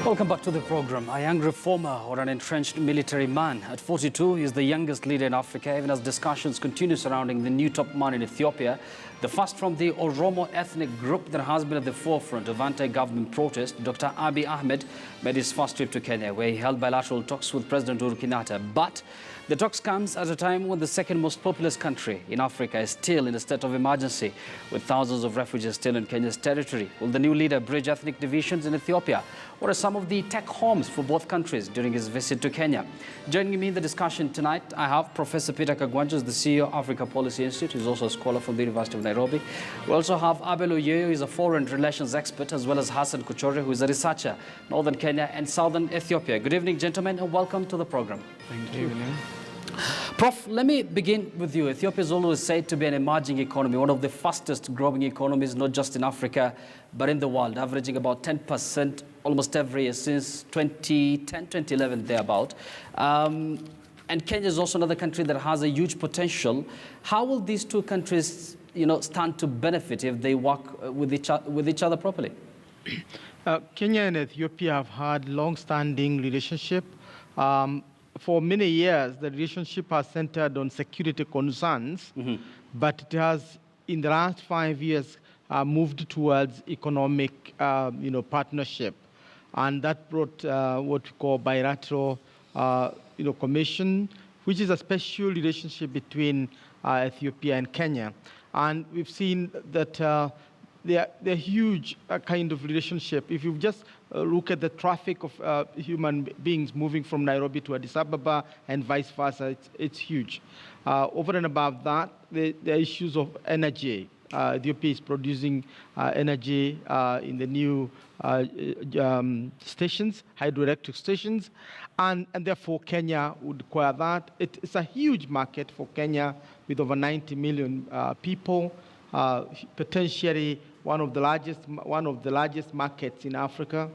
Welcome back to the program. A young reformer or an entrenched military man at 42 is the youngest leader in Africa, even as discussions continue surrounding the new top man in Ethiopia, the first from the Oromo ethnic group that has been at the forefront of anti-government protest. Dr. Abiy Ahmed made his first trip to Kenya, where he held bilateral talks with President Uhuru Kenyatta. But the talks comes at a time when the second most populous country in Africa is still in a state of emergency, with thousands of refugees still in Kenya's territory. Will the new leader bridge ethnic divisions in Ethiopia? What are some of the take-homes for both countries during his visit to Kenya? Joining me in the discussion tonight, I have Professor Peter Kagwanjo, the CEO of Africa Policy Institute. He's also a scholar from the University of Nairobi. We also have Abel Oyeyo, who is a foreign relations expert, as well as Hassan Kuchore, who is a researcher, Northern Kenya and Southern Ethiopia. Good evening, gentlemen, and welcome to the program. Thank you. Prof, let me begin with you. Ethiopia is always said to be an emerging economy, one of the fastest growing economies, not just in Africa, but in the world, averaging about 10% almost every year since 2010, 2011, thereabout. And Kenya is also another country that has a huge potential. How will these two countries, stand to benefit if they work with each other properly? Kenya and Ethiopia have had long-standing relationship. For many years, the relationship has centered on security concerns, but it has, in the last 5 years, moved towards economic, partnership, and that brought what we call bilateral, commission, which is a special relationship between Ethiopia and Kenya, and we've seen that. They're huge kind of relationship. If you just look at the traffic of human beings moving from Nairobi to Addis Ababa and vice versa, it's huge. Over and above that, the issues of energy. Ethiopia is producing energy in the new stations, hydroelectric stations, and therefore Kenya would acquire that. It's a huge market for Kenya with over 90 million people, potentially one of the largest markets in Africa,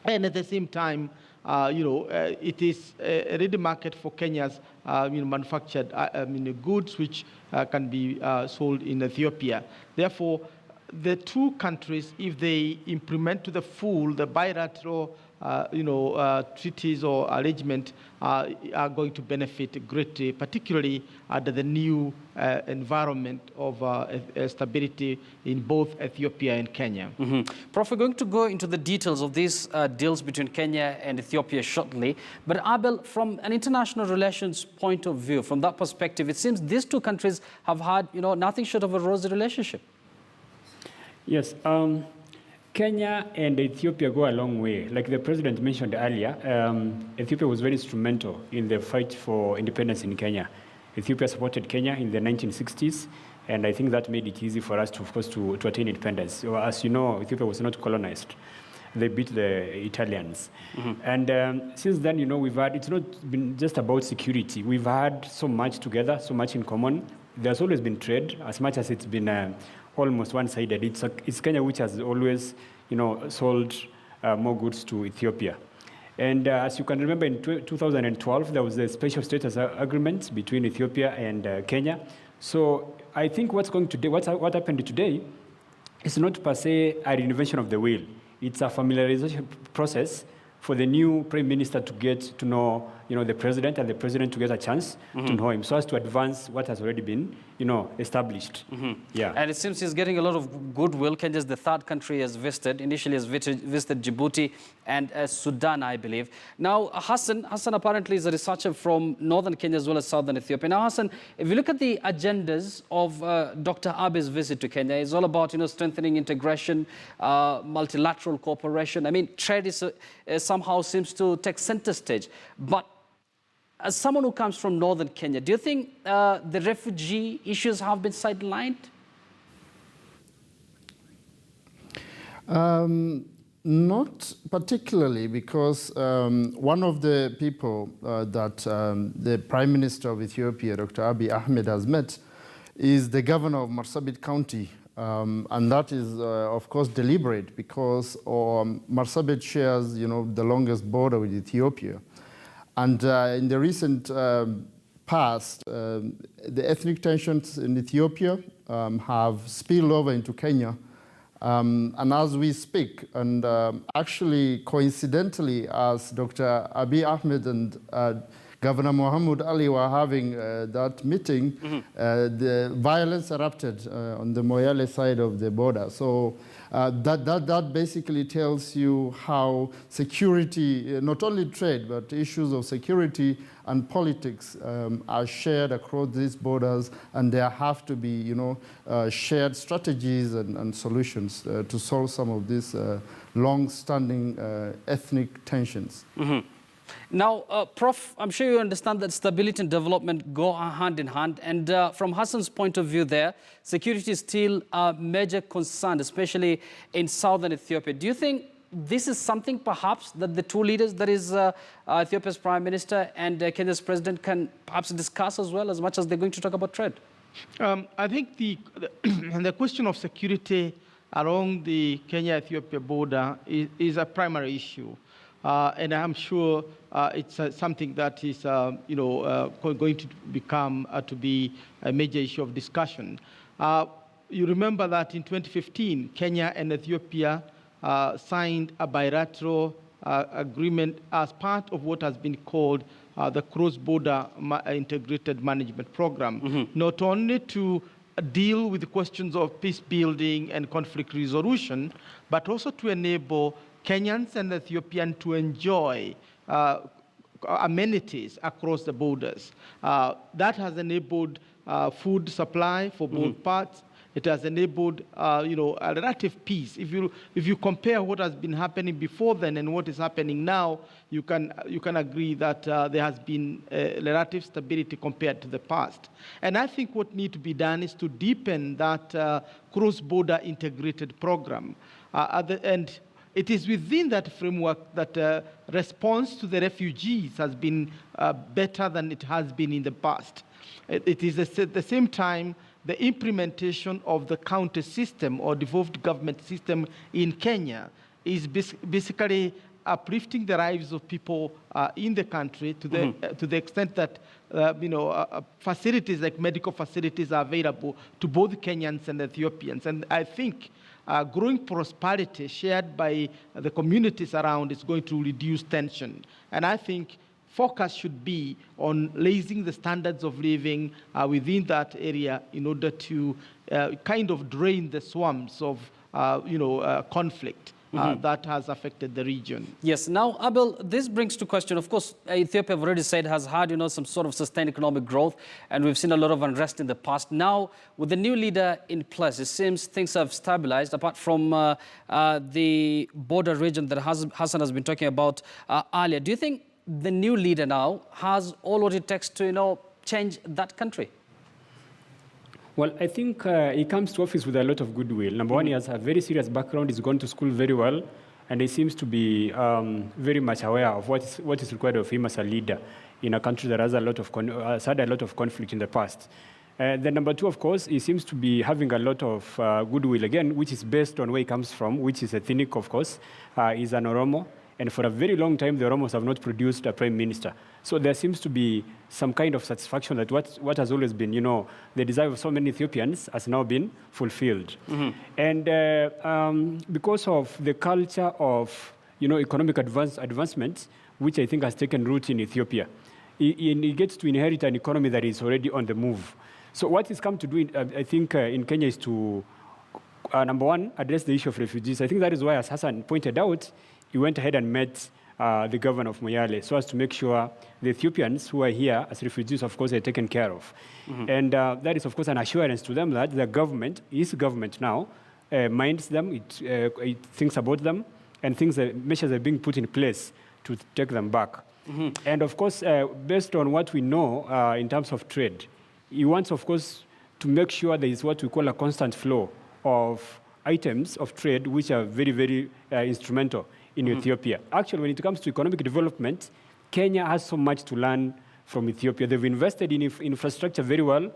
and at the same time, it is a ready market for Kenya's manufactured goods, which can be sold in Ethiopia. Therefore, the two countries, if they implement to the full the bilateral treaties or arrangement, are going to benefit greatly, particularly under the new environment of stability in both Ethiopia and Kenya. Prof, we're going to go into the details of these deals between Kenya and Ethiopia shortly. But Abel, from an international relations point of view, from that perspective, it seems these two countries have had, nothing short of a rosy relationship. Yes. Kenya and Ethiopia go a long way. Like the president mentioned earlier, Ethiopia was very instrumental in the fight for independence in Kenya. Ethiopia supported Kenya in the 1960s, and I think that made it easy for us, to attain independence. So, as you know, Ethiopia was not colonized. They beat the Italians. And since then, it's not been just about security. We've had so much together, so much in common. There's always been trade, as much as it's been almost one-sided. It's Kenya which has always, sold more goods to Ethiopia. And as you can remember, in 2012, there was a special status agreement between Ethiopia and Kenya. So I think what happened today is not per se a reinvention of the wheel. It's a familiarization process for the new Prime Minister to get to know, the President, and the President to get a chance to know him, so as to advance what has already been, established. Yeah. And it seems he's getting a lot of goodwill. Kenya is the third country he has visited. Initially, he has visited Djibouti and Sudan, I believe. Now, Hassan apparently is a researcher from northern Kenya as well as southern Ethiopia. Now, Hassan, if you look at the agendas of Dr. Abiy's visit to Kenya, it's all about, strengthening integration, multilateral cooperation. I mean, trade is somehow seems to take center stage. But as someone who comes from northern Kenya, do you think the refugee issues have been sidelined? Not particularly, because one of the people that the Prime Minister of Ethiopia, Dr. Abiy Ahmed, has met is the governor of Marsabit County. And that is, of course, deliberate, because Marsabit shares, the longest border with Ethiopia. And in the recent past, the ethnic tensions in Ethiopia have spilled over into Kenya, And as we speak, and actually coincidentally, as Dr. Abiy Ahmed and Governor Mohammed Ali were having that meeting, the violence erupted on the Moyale side of the border. So that basically tells you how security, not only trade, but issues of security and politics are shared across these borders, and there have to be, shared strategies and solutions to solve some of these long-standing ethnic tensions. Now, Prof, I'm sure you understand that stability and development go hand in hand. And from Hassan's point of view there, security is still a major concern, especially in southern Ethiopia. Do you think this is something perhaps that the two leaders, that is Ethiopia's Prime Minister and Kenya's President, can perhaps discuss as well, as much as they're going to talk about trade? I think the question of security along the Kenya-Ethiopia border is a primary issue. And I'm sure it's something that is, going to become to be a major issue of discussion. You remember that in 2015, Kenya and Ethiopia signed a bilateral agreement as part of what has been called the cross-border integrated management program, not only to deal with the questions of peace building and conflict resolution, but also to enable Kenyans and Ethiopians to enjoy amenities across the borders. That has enabled food supply for both parts. It has enabled, a relative peace. If you compare what has been happening before then and what is happening now, you can agree that there has been relative stability compared to the past. And I think what needs to be done is to deepen that cross-border integrated program. And it is within that framework that response to the refugees has been better than it has been in the past. It is at the same time the implementation of the county system or devolved government system in Kenya is basically uplifting the lives of people in the country to the extent that facilities like medical facilities are available to both Kenyans and Ethiopians. And I think growing prosperity shared by the communities around is going to reduce tension. And I think focus should be on raising the standards of living within that area in order to kind of drain the swamps of conflict that has affected the region. Yes. Now, Abel, this brings to question, of course, Ethiopia, I've already said, has had, some sort of sustained economic growth, and we've seen a lot of unrest in the past. Now, with the new leader in place, it seems things have stabilized, apart from the border region that Hassan has been talking about earlier. Do you think the new leader now has all what it takes to, change that country? Well, I think he comes to office with a lot of goodwill. Number one, he has a very serious background. He's gone to school very well, and he seems to be very much aware of what is required of him as a leader in a country that has had a lot of conflict in the past. Then number two, of course, he seems to be having a lot of goodwill again, which is based on where he comes from, which is ethnic, of course. He's an Oromo. And for a very long time, the Oromos have not produced a prime minister. So there seems to be some kind of satisfaction that what has always been, the desire of so many Ethiopians has now been fulfilled. And because of the culture of, economic advancement, which I think has taken root in Ethiopia, he gets to inherit an economy that is already on the move. So what he's come to do, I think, in Kenya is to, number one, address the issue of refugees. I think that is why, as Hassan pointed out, he went ahead and met the governor of Moyale so as to make sure the Ethiopians who are here as refugees, of course, are taken care of. And that is, of course, an assurance to them that the government, his government now, minds them, it thinks about them, and measures are being put in place to take them back. And, of course, based on what we know in terms of trade, he wants, of course, to make sure there is what we call a constant flow of items of trade which are very, very instrumental in Ethiopia. Actually, when it comes to economic development, Kenya has so much to learn from Ethiopia. They've invested in infrastructure very well,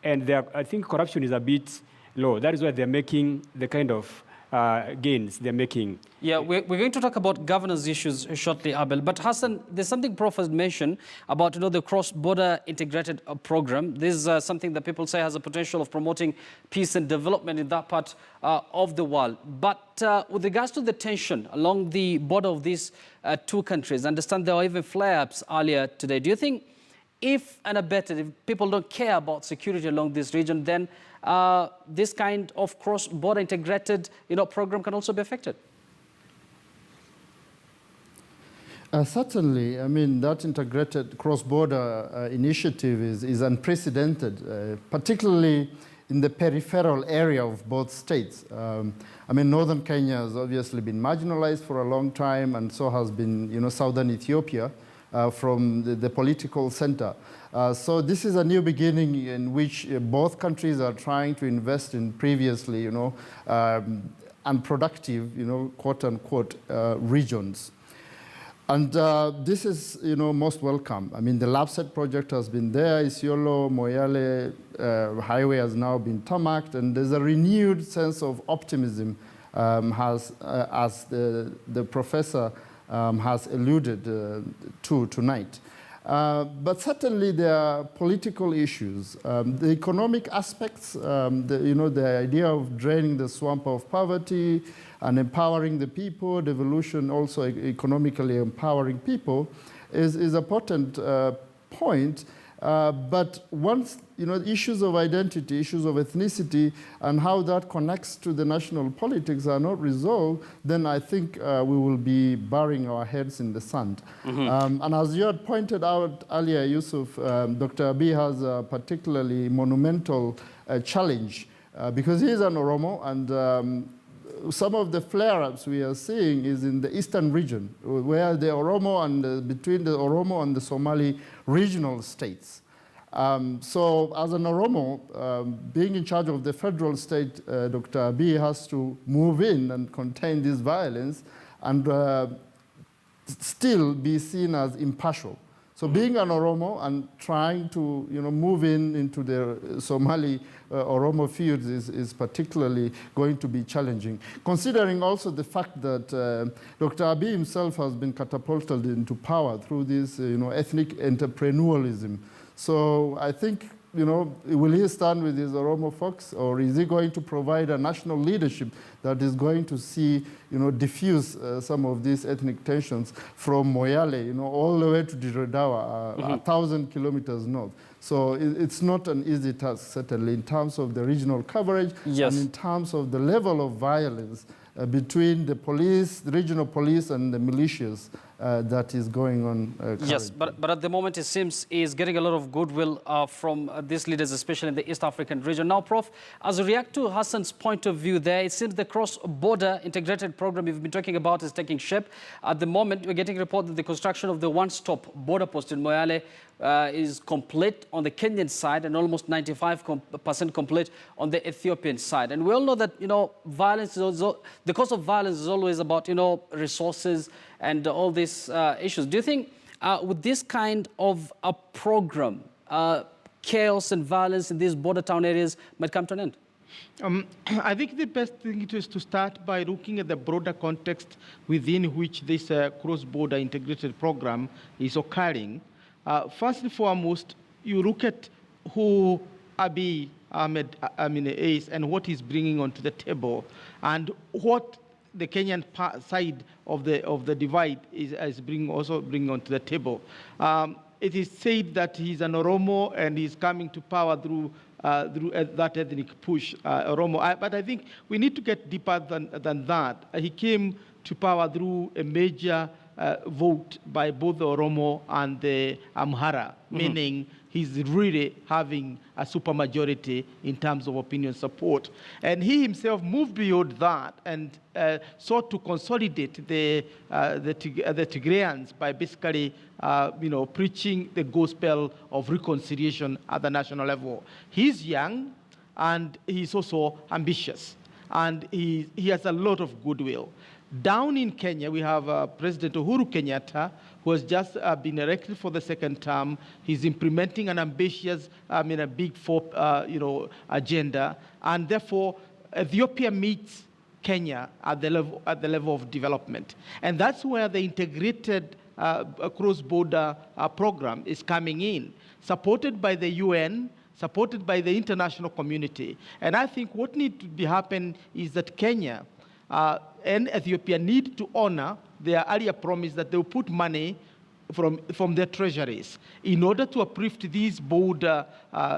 and I think corruption is a bit low. That is why they're making the kind of gains they're making. Yeah, we're going to talk about governance issues shortly, Abel. But Hassan, there's something Prof has mentioned about the cross-border integrated program. This is something that people say has a potential of promoting peace and development in that part of the world. But with regards to the tension along the border of these two countries, I understand there were even flare-ups earlier today. Do you think if and abetted, if people don't care about security along this region, then this kind of cross-border integrated program can also be affected? Certainly, I mean, that integrated cross-border initiative is unprecedented, particularly in the peripheral area of both states. I mean, northern Kenya has obviously been marginalized for a long time, and so has been, southern Ethiopia from the political center. So this is a new beginning in which both countries are trying to invest in previously, unproductive, quote-unquote, regions. And this is, most welcome. I mean, the LabSet project has been there. Isiolo-Moyale highway has now been tarmacked, and there's a renewed sense of optimism as the professor has alluded to tonight. But certainly there are political issues. The economic aspects, the idea of draining the swamp of poverty and empowering the people, devolution also economically empowering people is a potent point. But once, issues of identity, issues of ethnicity, and how that connects to the national politics are not resolved, then I think we will be burying our heads in the sand. Mm-hmm. And as you had pointed out earlier, Yusuf, Dr. Abiy has a particularly monumental challenge because he is an Oromo, and some of the flare-ups we are seeing is in the eastern region, where the Oromo and between the Oromo and the Somali regional states. So as an Oromo, being in charge of the federal state, Dr. Abiy has to move in and contain this violence and still be seen as impartial. So being an Oromo and trying to move into the Somali Oromo fields is particularly going to be challenging, considering also the fact that Dr. Abiy himself has been catapulted into power through this ethnic entrepreneurialism. So I think, will he stand with his Oromo folks, or is he going to provide a national leadership that is going to see, diffuse some of these ethnic tensions from Moyale, all the way to Diredawa, 1,000 kilometers north. So it's not an easy task, certainly, in terms of the regional coverage, yes, and in terms of the level of violence between the police, the regional police, and the militias that is going on currently. Yes, but at the moment it seems is getting a lot of goodwill from these leaders, especially in the East African region. Now, Prof, as a react to Hassan's point of view there, it seems the cross-border integrated program we've been talking about is taking shape. At the moment, we're getting a report that the construction of the one-stop border post in Moyale is complete on the Kenyan side and almost 95% complete on the Ethiopian side. And we all know that, violence is also, the cause of violence is always about, resources and all these issues. Do you think with this kind of a program, chaos and violence in these border town areas might come to an end? I think the best thing is to start by looking at the broader context within which this cross-border integrated program is occurring. First and foremost, you look at who Abiy Ahmed is and what he's bringing onto the table, and what the Kenyan side of the divide is also bringing onto the table. It is said that he's an Oromo and he's coming to power through that ethnic push, Oromo. But I think we need to get deeper than that. He came to power through a major vote by both the Oromo and the Amhara, meaning he's really having a supermajority in terms of opinion support. And he himself moved beyond that and sought to consolidate the Tigrayans by basically preaching the gospel of reconciliation at the national level. He's young and he's also ambitious, and he has a lot of goodwill. Down in Kenya, we have President Uhuru Kenyatta, who has just been elected for the second term. He's implementing an ambitious, a big four, agenda, and therefore Ethiopia meets Kenya at the level of development. And that's where the integrated cross-border program is coming in, supported by the UN, supported by the international community. And I think what needs to happen is that Kenya and Ethiopia need to honor their earlier promise that they will put money from their treasuries in order to uplift these border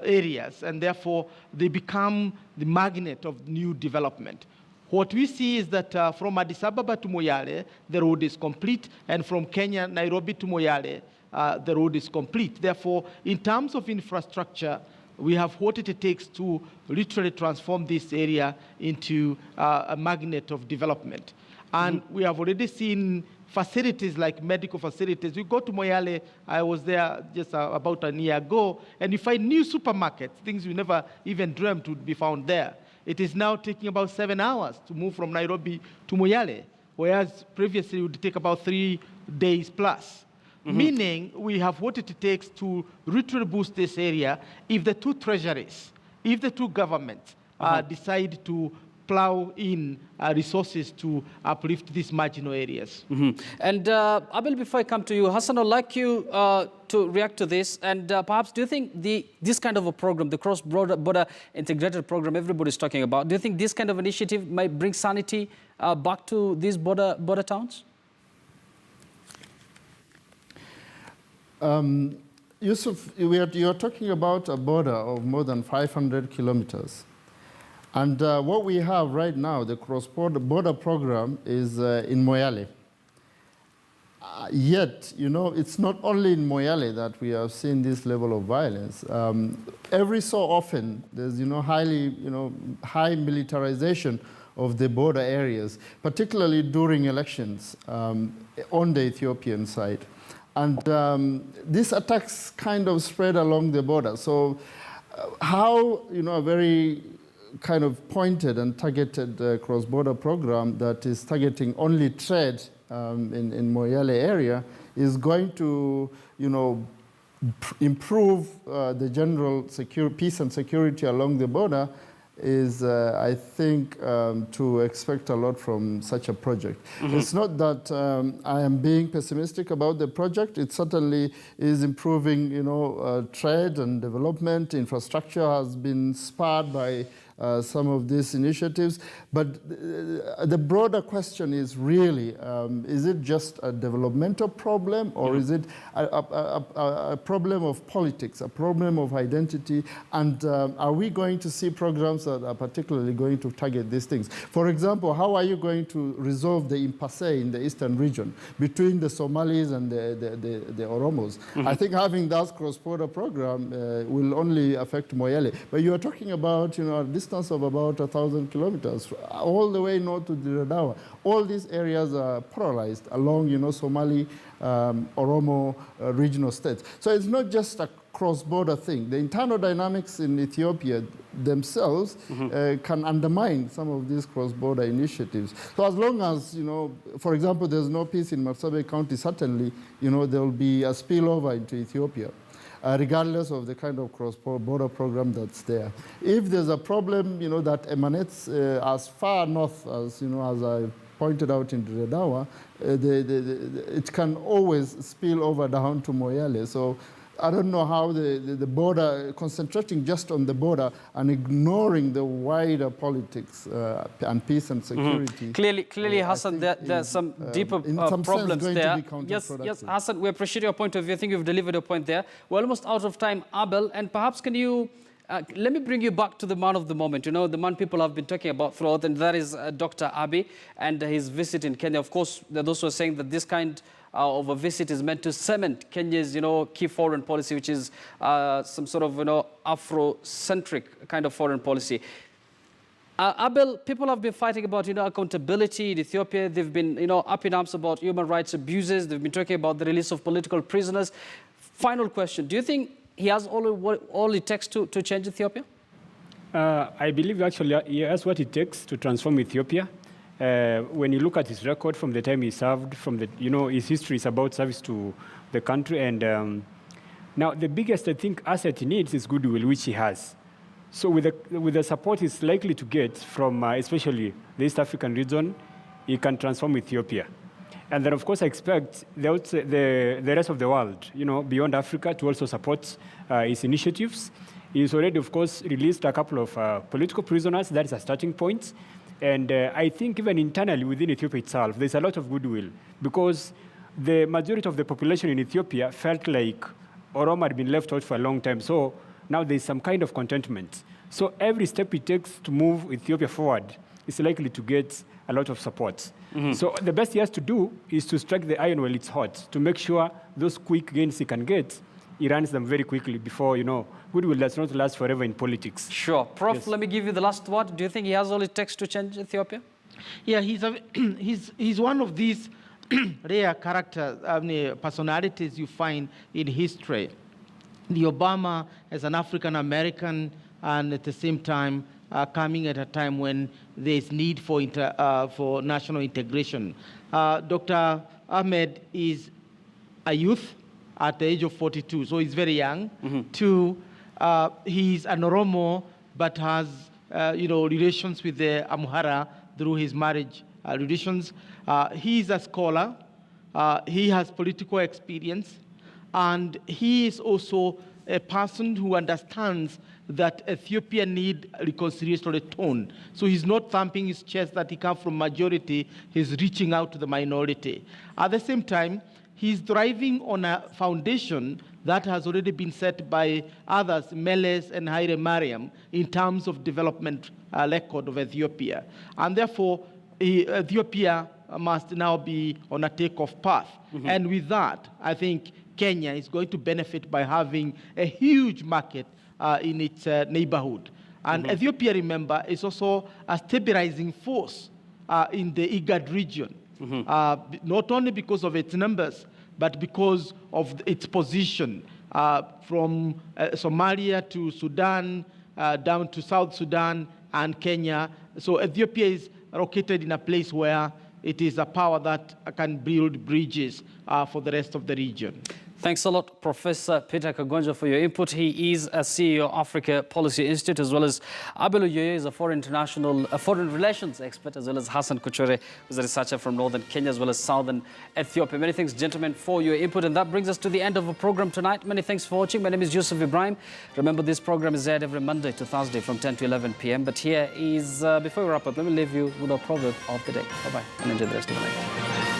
areas, and therefore they become the magnet of new development. What we see is that from Addis Ababa to Moyale, the road is complete, and from Kenya, Nairobi to Moyale, the road is complete. Therefore, in terms of infrastructure, we have what it takes to literally transform this area into a magnet of development. And we have already seen facilities like medical facilities. You go to Moyale, I was there just about a year ago, and you find new supermarkets, things you never even dreamt would be found there. It is now taking about 7 hours to move from Nairobi to Moyale, whereas previously it would take about 3 days plus. Meaning we have what it takes to literally boost this area if the two treasuries, if the two governments decide to plow in resources to uplift these marginal areas. And Abiy, before I come to you, Hassan, I'd like you to react to this. And perhaps, do you think this kind of a program, the cross-border integrated program everybody's talking about, do you think this kind of initiative might bring sanity back to these border towns? Yusuf, you're talking about a border of more than 500 kilometers. And what we have right now, the cross-border program, is in Moyale. Yet, you know, it's not only in Moyale that we have seen this level of violence. Every so often, there's, high militarization of the border areas, particularly during elections on the Ethiopian side. And these attacks kind of spread along the border. So how, a very kind of pointed and targeted cross-border program that is targeting only trade in Moyale area is going to, improve the general peace and security along the border is, I think, to expect a lot from such a project. It's not that I am being pessimistic about the project. It certainly is improving, trade and development. Infrastructure has been spurred by some of these initiatives. But the broader question is really, is it just a developmental problem, or is it a problem of politics, a problem of identity? And are we going to see programs that are particularly going to target these things? For example, how are you going to resolve the impasse in the eastern region between the Somalis and the Oromos? I think having that cross-border program will only affect Moyale. But you are talking about, a distance of about 1,000 kilometers, all the way north to Diradawa. All these areas are polarized along, Somali, Oromo regional states. So it's not just a cross-border thing. The internal dynamics in Ethiopia themselves can undermine some of these cross-border initiatives. So as long as, for example, there's no peace in Marsabit County, certainly, there will be a spillover into Ethiopia. Regardless of the kind of cross-border program that's there. If there's a problem, that emanates as far north as, as I pointed out in Diradawa, it can always spill over down to Moyale. So I don't know how the border, concentrating just on the border and ignoring the wider politics and peace and security. Clearly, Hassan, there's some deeper problems there. Yes, Hassan, we appreciate your point of view. I think you've delivered your point there. We're almost out of time, Abel, and perhaps can you, let me bring you back to the man of the moment, the man people have been talking about throughout, and that is Dr. Abiy and his visit in Kenya. Of course, there are those who are saying that this kind of a visit is meant to cement Kenya's, key foreign policy, which is some sort of, Afrocentric kind of foreign policy. Abel, people have been fighting about, accountability in Ethiopia. They've been, up in arms about human rights abuses. They've been talking about the release of political prisoners. Final question: do you think he has all it takes to change Ethiopia? I believe actually he has what it takes to transform Ethiopia. When you look at his record from the time he served, from the, his history is about service to the country. And now the biggest, I think, asset he needs is goodwill, which he has. So with the support he's likely to get from especially the East African region, he can transform Ethiopia. And then, of course, I expect the rest of the world, beyond Africa, to also support his initiatives. He's already, of course, released a couple of political prisoners. That is a starting point. And I think even internally within Ethiopia itself, there's a lot of goodwill because the majority of the population in Ethiopia felt like Oromo had been left out for a long time. So now there's some kind of contentment. So every step it takes to move Ethiopia forward is likely to get a lot of support. So the best he has to do is to strike the iron while it's hot, to make sure those quick gains he can get, he runs them very quickly before, goodwill does not last forever in politics. Sure. Prof, Let me give you the last word. Do you think he has all it takes to change Ethiopia? Yeah, he's one of these rare characters, personalities you find in history. The Obama as an African American, and at the same time coming at a time when there is need for national integration. Dr. Ahmed is a youth at the age of 42, so he's very young. He's an Oromo, but has relations with the Amhara through his marriage relations. He's a scholar. He has political experience, and he is also a person who understands that Ethiopia needs reconciliatory tone. So he's not thumping his chest that he comes from majority, he's reaching out to the minority. At the same time, he's thriving on a foundation that has already been set by others, Meles and Haile Mariam, in terms of development record of Ethiopia. And therefore, Ethiopia must now be on a takeoff path. And with that, I think Kenya is going to benefit by having a huge market in its neighborhood. And Ethiopia, remember, is also a stabilizing force in the IGAD region, not only because of its numbers, but because of its position from Somalia to Sudan, down to South Sudan and Kenya. So Ethiopia is located in a place where it is a power that can build bridges for the rest of the region. Thanks a lot, Professor Peter Kagonja, for your input. He is a CEO of Africa Policy Institute, as well as Abiy is a foreign relations expert, as well as Hassan Kuchure, who's a researcher from northern Kenya, as well as southern Ethiopia. Many thanks, gentlemen, for your input. And that brings us to the end of our program tonight. Many thanks for watching. My name is Yusuf Ibrahim. Remember, this program is aired every Monday to Thursday from 10 to 11 p.m. But here is, before we wrap up, let me leave you with our proverb of the day. Bye-bye, and enjoy the rest of the night.